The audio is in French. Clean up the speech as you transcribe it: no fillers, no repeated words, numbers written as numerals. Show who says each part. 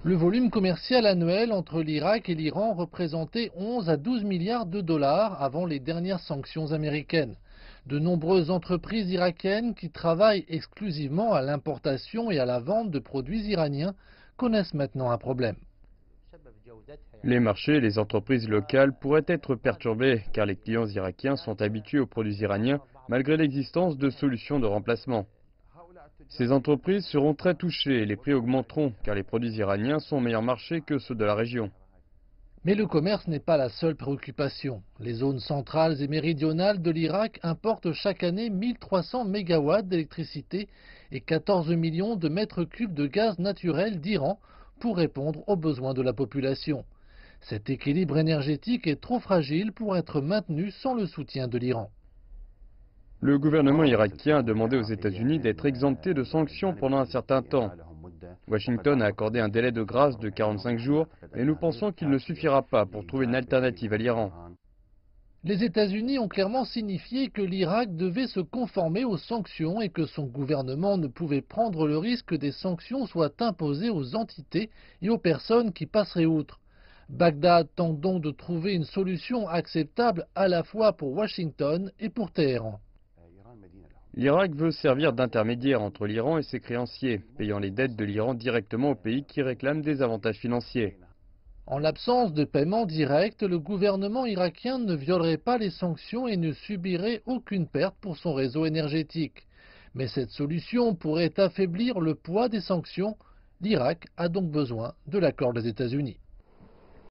Speaker 1: Le volume commercial annuel entre l'Irak et l'Iran représentait 11 à 12 milliards de dollars avant les dernières sanctions américaines. De nombreuses entreprises irakiennes qui travaillent exclusivement à l'importation et à la vente de produits iraniens connaissent maintenant un problème.
Speaker 2: Les marchés et les entreprises locales pourraient être perturbés car les clients irakiens sont habitués aux produits iraniens malgré l'existence de solutions de remplacement. Ces entreprises seront très touchées et les prix augmenteront car les produits iraniens sont meilleurs marchés que ceux de la région.
Speaker 1: Mais le commerce n'est pas la seule préoccupation. Les zones centrales et méridionales de l'Irak importent chaque année 1300 mégawatts d'électricité et 14 millions de mètres cubes de gaz naturel d'Iran pour répondre aux besoins de la population. Cet équilibre énergétique est trop fragile pour être maintenu sans le soutien de l'Iran.
Speaker 2: Le gouvernement irakien a demandé aux États-Unis d'être exempté de sanctions pendant un certain temps. Washington a accordé un délai de grâce de 45 jours, mais nous pensons qu'il ne suffira pas pour trouver une alternative à l'Iran.
Speaker 1: Les États-Unis ont clairement signifié que l'Irak devait se conformer aux sanctions et que son gouvernement ne pouvait prendre le risque que des sanctions soient imposées aux entités et aux personnes qui passeraient outre. Bagdad tente donc de trouver une solution acceptable à la fois pour Washington et pour Téhéran.
Speaker 2: L'Irak veut servir d'intermédiaire entre l'Iran et ses créanciers, payant les dettes de l'Iran directement aux pays qui réclament des avantages financiers.
Speaker 1: En l'absence de paiement direct, le gouvernement irakien ne violerait pas les sanctions et ne subirait aucune perte pour son réseau énergétique. Mais cette solution pourrait affaiblir le poids des sanctions. L'Irak a donc besoin de l'accord des États-Unis.